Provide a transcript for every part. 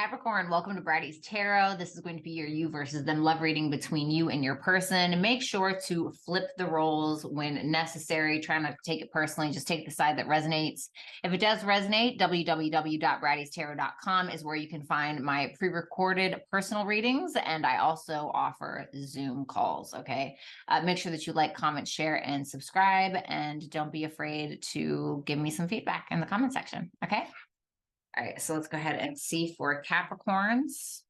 Capricorn, welcome to Bratty's Tarot. This is going to be your you versus them love reading between you and your person. Make sure to flip the roles when necessary. Try not to take it personally. Just take the side that resonates. If it does resonate, www.brattystarot.com is where you can find my pre-recorded personal readings. And I also offer Zoom calls, okay? Make sure that you like, comment, share, and subscribe. And don't be afraid to give me some feedback in the comment section, okay? All right, so let's go ahead and see for Capricorns.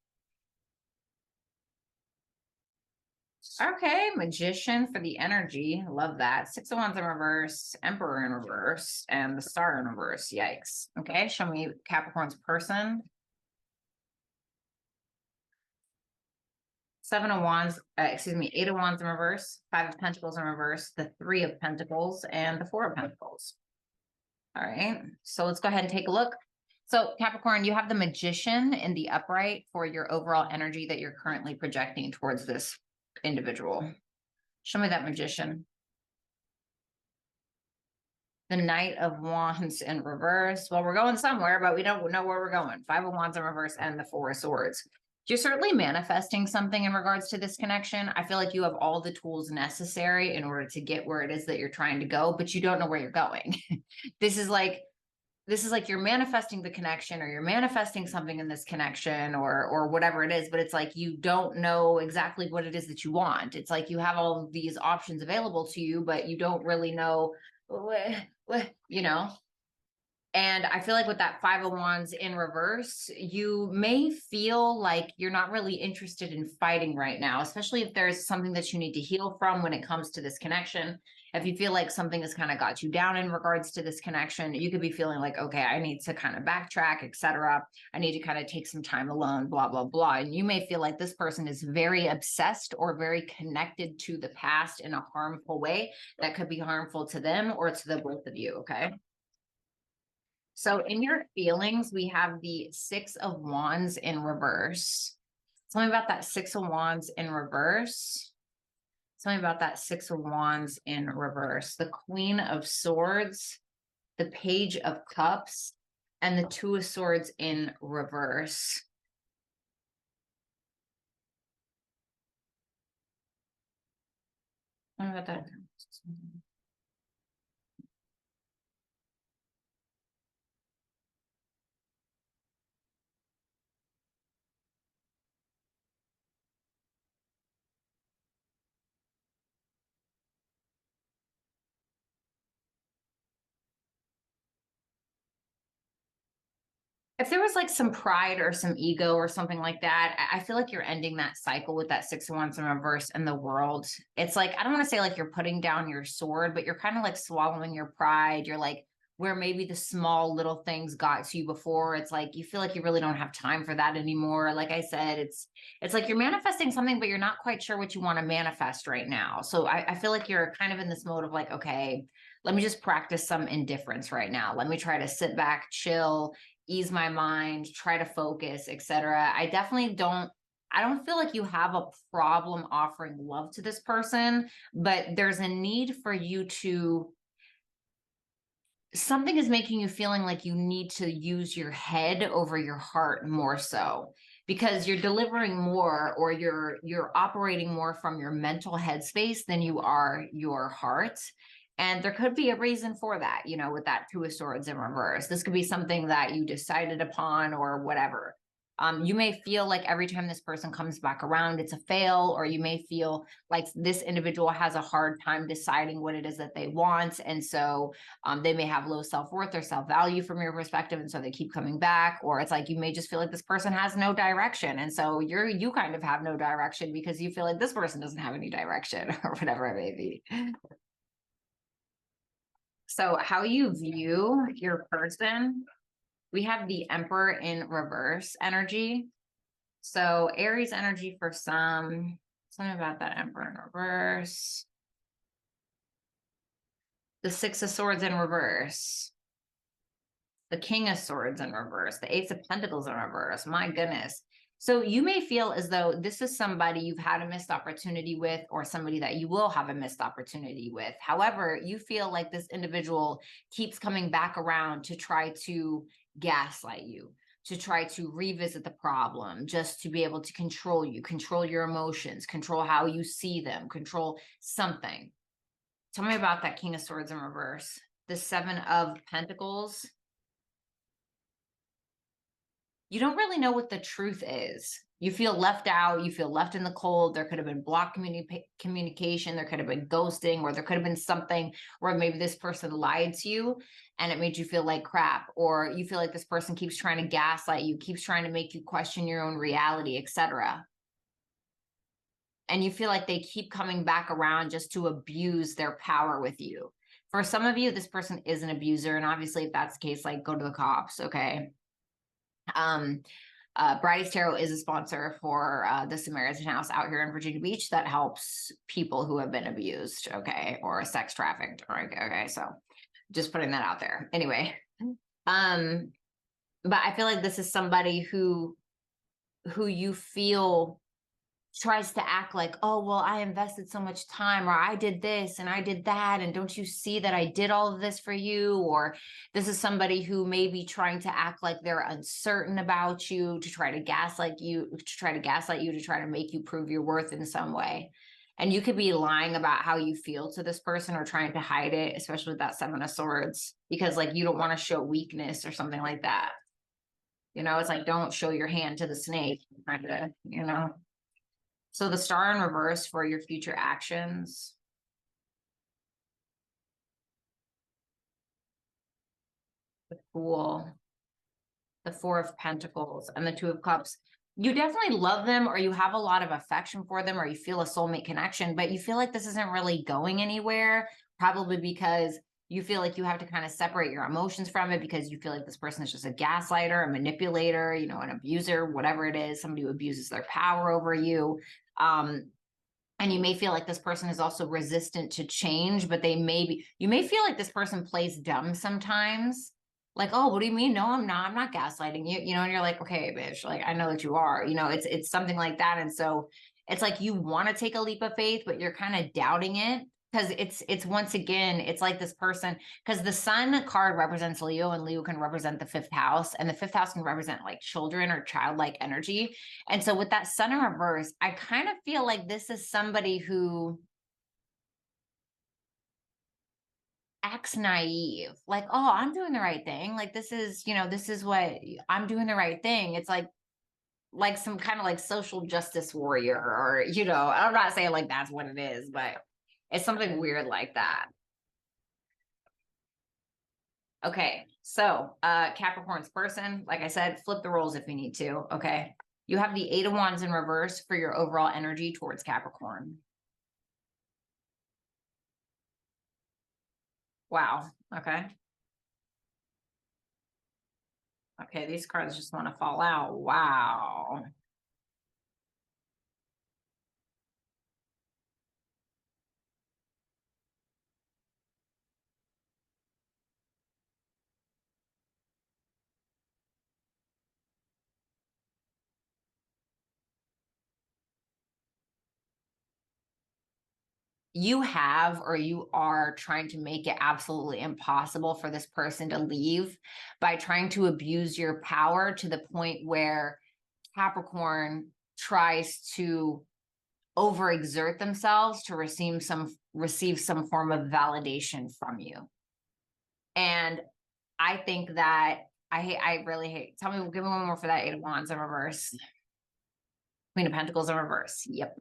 Okay, Magician for the energy. Love that. Six of Wands in reverse, Emperor in reverse, and the Star in reverse. Yikes. Okay, show me Capricorn's person. Seven of Wands, Eight of Wands in reverse, Five of Pentacles in reverse, the Three of Pentacles, and the Four of Pentacles. All right, so let's go ahead and take a look. So Capricorn, you have the Magician in the upright for your overall energy that you're currently projecting towards this individual. Show me that Magician. The Knight of Wands in reverse. Well, we're going somewhere, but we don't know where we're going. Five of Wands in reverse and the Four of Swords. You're certainly manifesting something in regards to this connection. I feel like you have all the tools necessary in order to get where it is that you're trying to go, but you don't know where you're going. This is like you're manifesting the connection, or you're manifesting something in this connection, or whatever it is, but it's like you don't know exactly what it is that you want. It's like you have all of these options available to you, but you don't really know what, you know. And I feel like with that Five of Wands in reverse, you may feel like you're not really interested in fighting right now, especially if there's something that you need to heal from when it comes to this connection. If you feel like something has kind of got you down in regards to this connection, you could be feeling like, okay, I need to kind of backtrack, etc. I need to kind of take some time alone, blah, blah, blah. And you may feel like this person is very obsessed or very connected to the past in a harmful way that could be harmful to them or to the both of you, okay? So in your feelings, we have the Six of Wands in reverse. Tell me about that Six of Wands in reverse. Tell me about that Six of Wands in reverse. The Queen of Swords, the Page of Cups, and the Two of Swords in reverse. Tell me about that. If there was like some pride or some ego or something like that, I feel like you're ending that cycle with that Six of Wands in reverse in the world. It's like, I don't want to say like you're putting down your sword, but you're kind of like swallowing your pride. You're like, where maybe the small little things got to you before, it's like you feel like you really don't have time for that anymore. Like I said, it's like you're manifesting something, but you're not quite sure what you want to manifest right now. So I feel like you're kind of in this mode of like, okay, let me just practice some indifference right now. Let me try to sit back, chill, ease my mind, try to focus, etc. I don't feel like you have a problem offering love to this person, but there's a need for you to, something is making you feeling like you need to use your head over your heart more so, because you're delivering more, or you're operating more from your mental headspace than you are your heart. And there could be a reason for that, you know, with that Two of Swords in reverse. This could be something that you decided upon or whatever. You may feel like every time this person comes back around, it's a fail, or you may feel like this individual has a hard time deciding what it is that they want. And so they may have low self-worth or self-value from your perspective. And so they keep coming back, or it's like, you may just feel like this person has no direction. And so you kind of have no direction because you feel like this person doesn't have any direction or whatever it may be. So how you view your person, we have the Emperor in reverse energy. So Aries energy for some, something about that Emperor in reverse. The Six of Swords in reverse. The King of Swords in reverse. The Ace of Pentacles in reverse. My goodness. So you may feel as though this is somebody you've had a missed opportunity with, or somebody that you will have a missed opportunity with. However, you feel like this individual keeps coming back around to try to gaslight you, to try to revisit the problem, just to be able to control you, control your emotions, control how you see them, control something. Tell me about that King of Swords in reverse. The Seven of Pentacles. You don't really know what the truth is. You feel left out. You feel left in the cold. There could have been blocked communication. There could have been ghosting, or there could have been something where maybe this person lied to you and it made you feel like crap, or you feel like this person keeps trying to gaslight you, keeps trying to make you question your own reality, etc. And you feel like they keep coming back around just to abuse their power with you. For some of you, this person is an abuser. And obviously, if that's the case, like, go to the cops, okay? Bratty's Tarot is a sponsor for the Samaritan House out here in Virginia Beach that helps people who have been abused, okay, or sex trafficked. Okay, so just putting that out there. Anyway, but I feel like this is somebody who you feel tries to act like, oh, well, I invested so much time, or I did this and I did that, and don't you see that I did all of this for you? Or this is somebody who may be trying to act like they're uncertain about you, to try to gaslight you, to try to make you prove your worth in some way. And you could be lying about how you feel to this person, or trying to hide it, especially with that Seven of Swords, because like you don't want to show weakness or something like that. You know, it's like, don't show your hand to the snake, kind of, you know. So the Star in reverse for your future actions. The Fool, the Four of Pentacles, and the Two of Cups. You definitely love them, or you have a lot of affection for them, or you feel a soulmate connection, but you feel like this isn't really going anywhere, probably because you feel like you have to kind of separate your emotions from it, because you feel like this person is just a gaslighter, a manipulator, you know, an abuser, whatever it is, somebody who abuses their power over you. And you may feel like this person is also resistant to change, but you may feel like this person plays dumb sometimes. Like, oh, what do you mean? No, I'm not gaslighting you, you know, and you're like, okay, bitch, like, I know that you are, you know, it's something like that. And so it's like, you want to take a leap of faith, but you're kind of doubting it. Because it's once again, it's like this person, because the Sun card represents Leo, and Leo can represent the fifth house, and the fifth house can represent like children or childlike energy. And so with that Sun in reverse, I kind of feel like this is somebody who acts naive, like, oh, I'm doing the right thing. Like, this is, you know, this is what I'm doing, the right thing. It's like some kind of like social justice warrior, or, you know, I'm not saying like that's what it is, but it's something weird like that. Okay, so Capricorn's person, like I said, flip the roles if you need to, okay? You have the Eight of Wands in reverse for your overall energy towards Capricorn. Wow, okay. Okay, these cards just want to fall out. Wow. You have, or you are trying to make it absolutely impossible for this person to leave by trying to abuse your power to the point where Capricorn tries to overexert themselves to receive some form of validation from you. And I think that I really hate, give me one more for that Eight of Wands in reverse. Queen of Pentacles in reverse. Yep.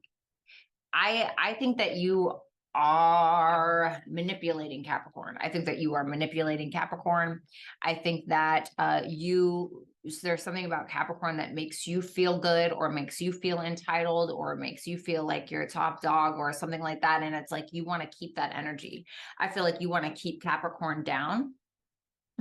I think that you are manipulating Capricorn. I think that you are manipulating Capricorn. I think that there's something about Capricorn that makes you feel good, or makes you feel entitled, or makes you feel like you're a top dog, or something like that. And it's like, you want to keep that energy. I feel like you want to keep Capricorn down,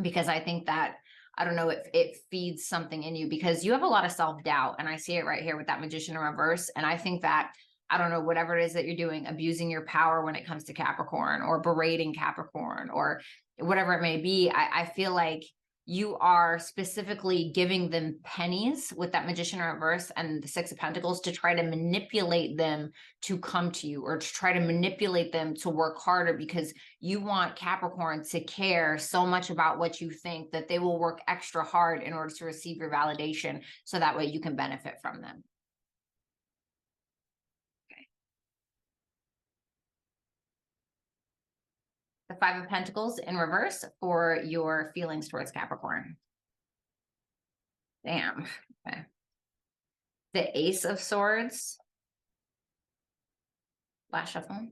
because I think that, I don't know, it feeds something in you, because you have a lot of self-doubt. And I see it right here with that Magician in reverse. And I think that, I don't know, whatever it is that you're doing, abusing your power when it comes to Capricorn, or berating Capricorn, or whatever it may be, I feel like you are specifically giving them pennies with that Magician in reverse and the Six of Pentacles to try to manipulate them to come to you, or to try to manipulate them to work harder, because you want Capricorn to care so much about what you think that they will work extra hard in order to receive your validation, so that way you can benefit from them. Okay. The Five of Pentacles in reverse for your feelings towards Capricorn. Damn. Okay. The Ace of Swords. Last shuffle.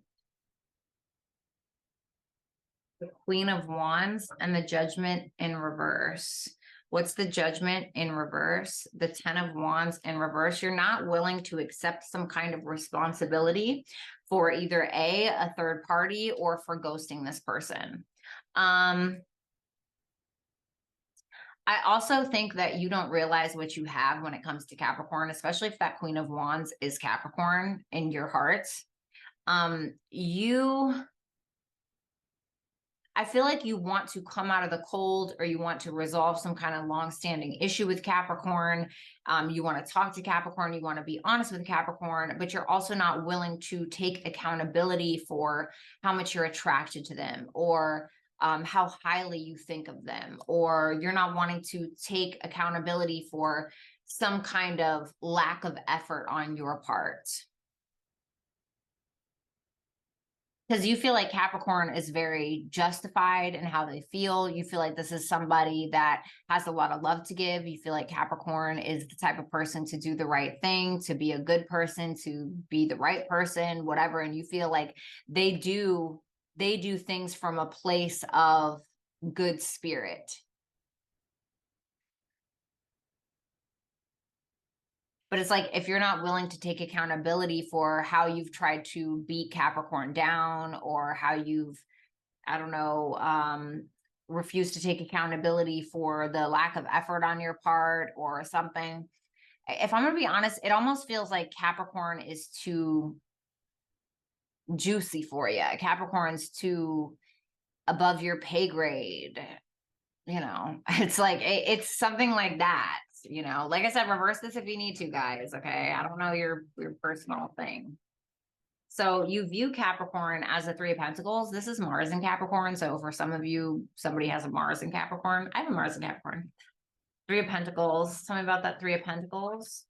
The Queen of Wands and the Judgment in reverse. What's the Judgment in reverse? The Ten of Wands in reverse. You're not willing to accept some kind of responsibility for either a third party, or for ghosting this person. I also think that you don't realize what you have when it comes to Capricorn, especially if that Queen of Wands is Capricorn in your heart. I feel like you want to come out of the cold, or you want to resolve some kind of long-standing issue with Capricorn. You want to talk to Capricorn, you want to be honest with Capricorn, but you're also not willing to take accountability for how much you're attracted to them, or how highly you think of them, or you're not wanting to take accountability for some kind of lack of effort on your part. Because you feel like Capricorn is very justified in how they feel. You feel like this is somebody that has a lot of love to give. You feel like Capricorn is the type of person to do the right thing, to be a good person, to be the right person, whatever. And you feel like they do things from a place of good spirit. But it's like, if you're not willing to take accountability for how you've tried to beat Capricorn down, or how you've, I don't know, refused to take accountability for the lack of effort on your part or something. If I'm going to be honest, it almost feels like Capricorn is too juicy for you. Capricorn's too above your pay grade. You know, it's like, it's something like that. You know, like I said, reverse this if you need to, guys. Okay. I don't know your personal thing. So you view Capricorn as a Three of Pentacles. This is Mars in Capricorn. So for some of you, somebody has a Mars in Capricorn. I have a Mars in Capricorn. Three of Pentacles. Tell me about that Three of Pentacles.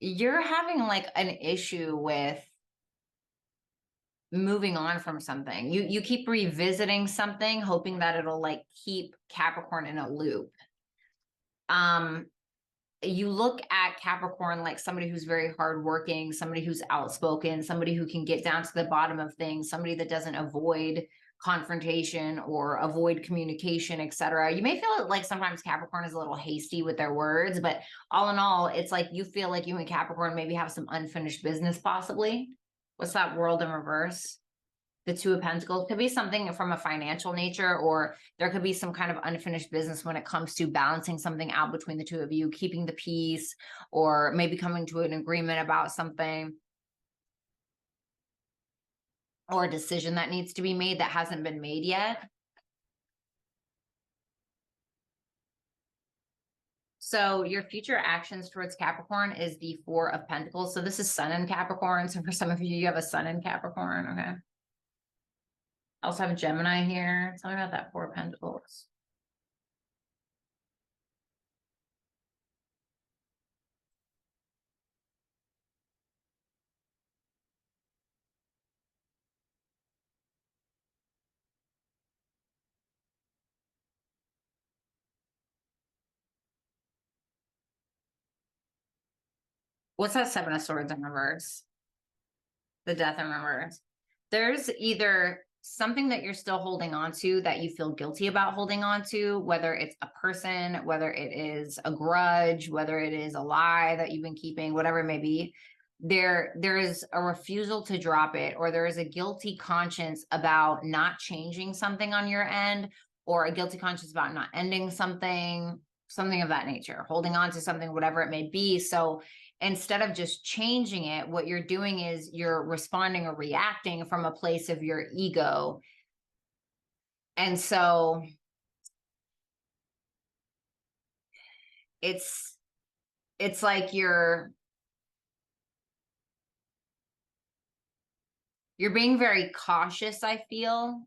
You're having like an issue with moving on from something. You keep revisiting something, hoping that it'll like keep Capricorn in a loop. You look at Capricorn like somebody who's very hardworking, somebody who's outspoken, somebody who can get down to the bottom of things, somebody that doesn't avoid confrontation or avoid communication, etc. You may feel like sometimes Capricorn is a little hasty with their words, but all in all, it's like you feel like you and Capricorn maybe have some unfinished business possibly. What's that World in reverse? The Two of Pentacles could be something from a financial nature, or there could be some kind of unfinished business when it comes to balancing something out between the two of you, keeping the peace, or maybe coming to an agreement about something, or a decision that needs to be made that hasn't been made yet. So your future actions towards Capricorn is the Four of Pentacles. So this is Sun in Capricorn. So for some of you, you have a Sun in Capricorn. Okay. I also have Gemini here. Tell me about that Four of Pentacles. What's that Seven of Swords in reverse? The Death in reverse. There's either something that you're still holding on to that you feel guilty about holding on to, whether it's a person, whether it is a grudge, whether it is a lie that you've been keeping, whatever it may be. there is a refusal to drop it, or there is a guilty conscience about not changing something on your end, or a guilty conscience about not ending something, something of that nature, holding on to something, whatever it may be. So instead of just changing it, what you're doing is you're responding or reacting from a place of your ego. And so it's like you're being very cautious, I feel,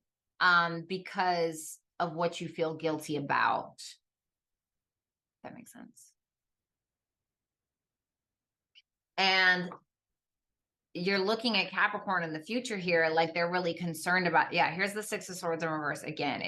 because of what you feel guilty about. If that makes sense. And you're looking at Capricorn in the future here, like they're really concerned about, yeah, here's the Six of Swords in reverse again.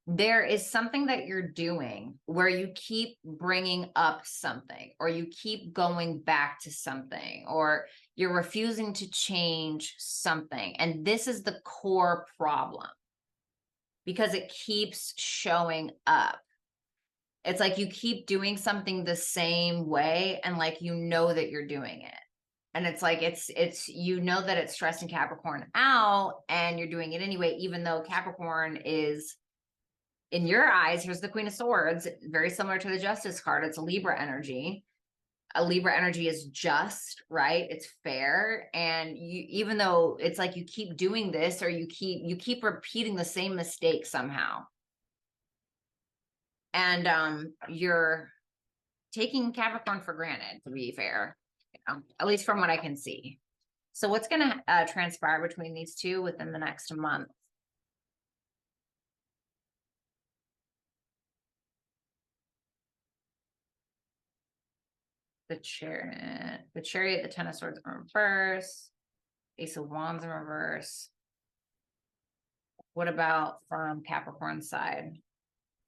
There is something that you're doing where you keep bringing up something, or you keep going back to something, or you're refusing to change something. And this is the core problem because it keeps showing up. It's like you keep doing something the same way, and like, you know that you're doing it. And it's like, you know that it's stressing Capricorn out, and you're doing it anyway, even though Capricorn is, in your eyes, here's the Queen of Swords, very similar to the Justice card. It's a Libra energy. A Libra energy is just, right? It's fair. And you, even though it's like you keep doing this, or you keep repeating the same mistake somehow. And you're taking Capricorn for granted, to be fair, at least from what I can see. So what's going to transpire between these two within the next month? The Chariot, the Ten of Swords in reverse, Ace of Wands in reverse. What about from Capricorn's side?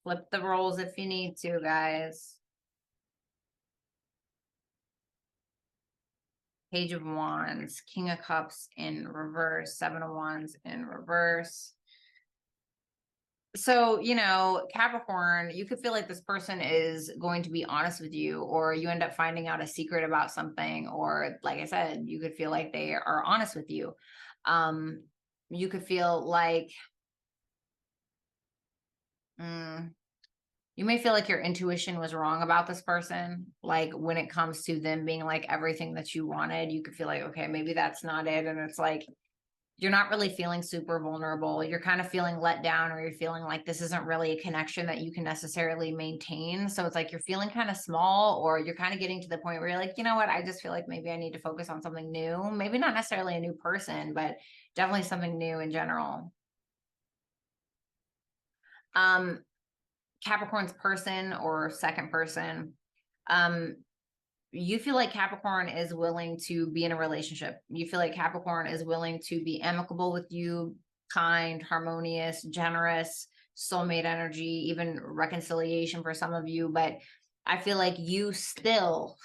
Flip the roles if you need to, guys. Page of Wands, King of Cups in reverse, Seven of Wands in reverse. So, Capricorn, you could feel like this person is going to be honest with you, or you end up finding out a secret about something, or like I said, you could feel like they are honest with you. You could feel like, you may feel like your intuition was wrong about this person. Like when it comes to them being like everything that you wanted, you could feel like, okay, maybe that's not it. And it's like, you're not really feeling super vulnerable. You're kind of feeling let down, or you're feeling like this isn't really a connection that you can necessarily maintain. So it's like you're feeling kind of small, or you're kind of getting to the point where you're like, you know what, I just feel like maybe I need to focus on something new. Maybe not necessarily a new person, but definitely something new in general. Capricorn's person or second person, you feel like Capricorn is willing to be in a relationship. You feel like Capricorn is willing to be amicable with you, kind, harmonious, generous, soulmate energy, even reconciliation for some of you. But I feel like you still,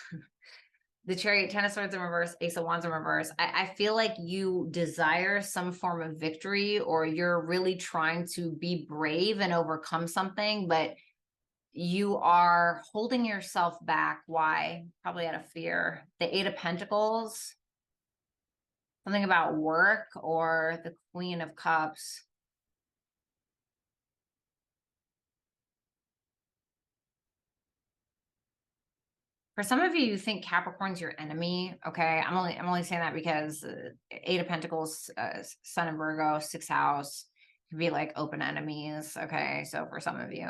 the Chariot, Ten of Swords in reverse, Ace of Wands in reverse, I feel like you desire some form of victory, or you're really trying to be brave and overcome something, but you are holding yourself back. Why? Probably out of fear. The Eight of Pentacles, something about work, or the Queen of Cups. For some of you, you think Capricorn's your enemy. Okay, I'm only saying that because Eight of Pentacles, Sun in Virgo, sixth house, could be like open enemies. Okay, so for some of you.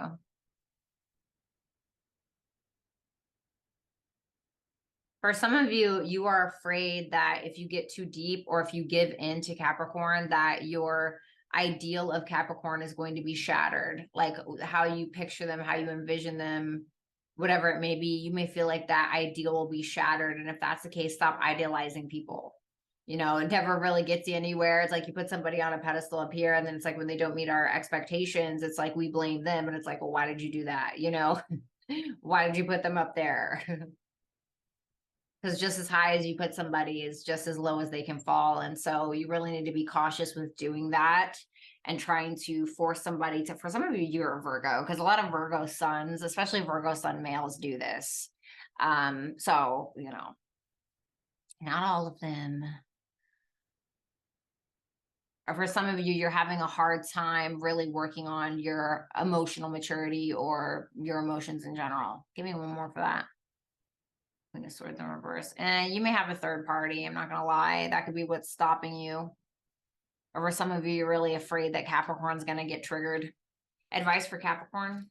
For some of you, you are afraid that if you get too deep, or if you give in to Capricorn, that your ideal of Capricorn is going to be shattered. Like how you picture them, how you envision them, whatever it may be, you may feel like that ideal will be shattered. And if that's the case, stop idealizing people. It never really gets you anywhere. It's like you put somebody on a pedestal up here, and then it's like when they don't meet our expectations, it's like we blame them. And it's like, well, why did you do that? Why did you put them up there? Because just as high as you put somebody is just as low as they can fall. And so you really need to be cautious with doing that, and trying to force somebody to, for some of you, you're a Virgo, because a lot of Virgo suns, especially Virgo sun males, do this. So, Not all of them. Or for some of you, you're having a hard time really working on your emotional maturity or your emotions in general. Give me one more for that. Queen of Swords in reverse. And you may have a third party. I'm not going to lie. That could be what's stopping you. Or for some of you, you're really afraid that Capricorn's going to get triggered. Advice for Capricorn?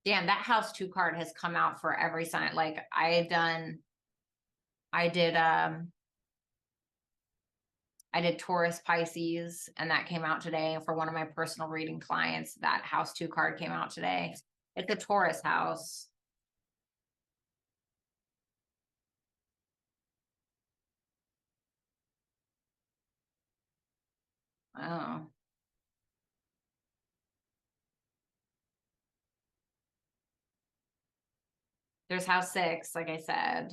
Damn, that house 2 card has come out for every sign. Like I did Taurus Pisces, and that came out today. For one of my personal reading clients, that house 2 card came out today. It's a Taurus house. Oh. There's house 6, like I said.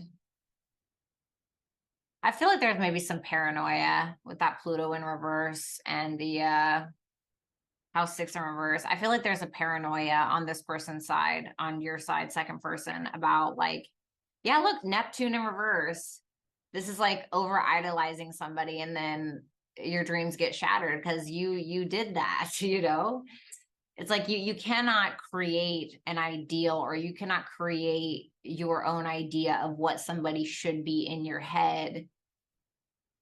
I feel like there's maybe some paranoia with that Pluto in reverse and the house 6 in reverse. I feel like there's a paranoia on this person's side, on your side, second person, about like, yeah, look, Neptune in reverse. This is like over idolizing somebody, and then your dreams get shattered because you did that, you know? It's like you cannot create an ideal, or you cannot create your own idea of what somebody should be in your head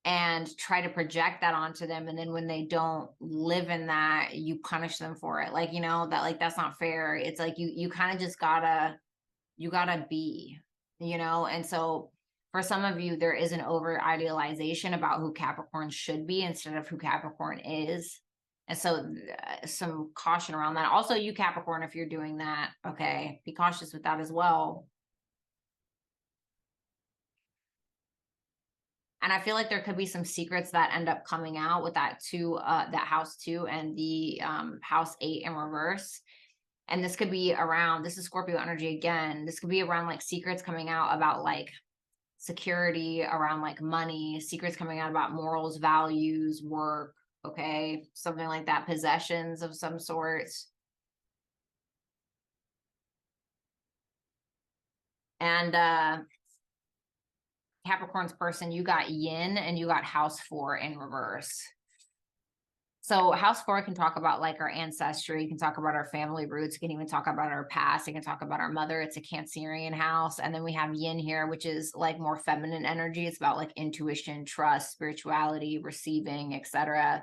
and try to project that onto them, and then when they don't live in that, you punish them for it. Like, you know, that, like, that's not fair. It's like you kind of just gotta be, you know. And so for some of you, there is an over idealization about who Capricorn should be instead of who Capricorn is. And so some caution around that. Also, you Capricorn, if you're doing that, okay, be cautious with that as well. And I feel like there could be some secrets that end up coming out with that too, that house 2 and the house 8 in reverse. And this could be around, this is Scorpio energy again. This could be around like secrets coming out about like security, around like money, secrets coming out about morals, values, work, okay, something like that, possessions of some sorts. And Capricorn's person, you got yin and you got house 4 in reverse. So house 4 can talk about like our ancestry. You can talk about our family roots. You can even talk about our past. You can talk about our mother. It's a Cancerian house. And then we have yin here, which is like more feminine energy. It's about like intuition, trust, spirituality, receiving, etc.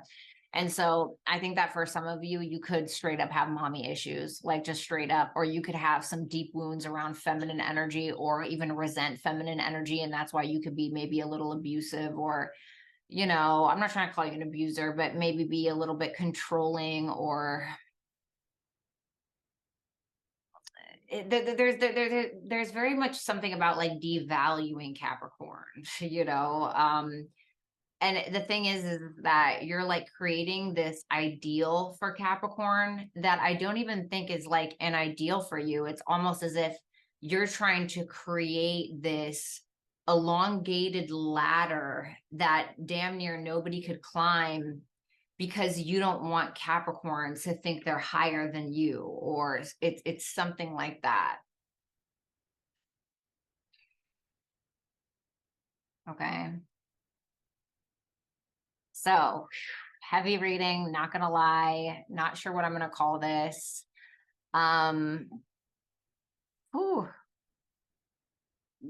And so I think that for some of you, you could straight up have mommy issues, like just straight up, or you could have some deep wounds around feminine energy, or even resent feminine energy. And that's why you could be maybe a little abusive, or, you know, I'm not trying to call you an abuser, but maybe be a little bit controlling, or there's very much something about like devaluing Capricorn, you know. And the thing is that you're like creating this ideal for Capricorn that I don't even think is like an ideal for you. It's almost as if you're trying to create this elongated ladder that damn near nobody could climb, because you don't want Capricorn to think they're higher than you, or it's something like that. Okay. So heavy reading, not gonna lie, not sure what I'm gonna call this. Whew,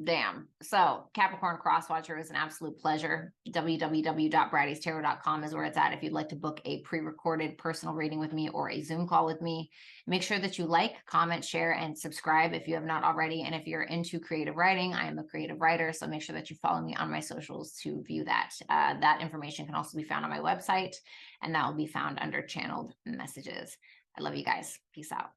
damn. So Capricorn Crosswatcher is an absolute pleasure. www.brattystarot.com is where it's at if you'd like to book a pre-recorded personal reading with me or a Zoom call with me. Make sure that you like, comment, share, and subscribe if you have not already. And if you're into creative writing, I am a creative writer, so make sure that you follow me on my socials to view that. That information can also be found on my website, and that will be found under channeled messages. I love you guys. Peace out.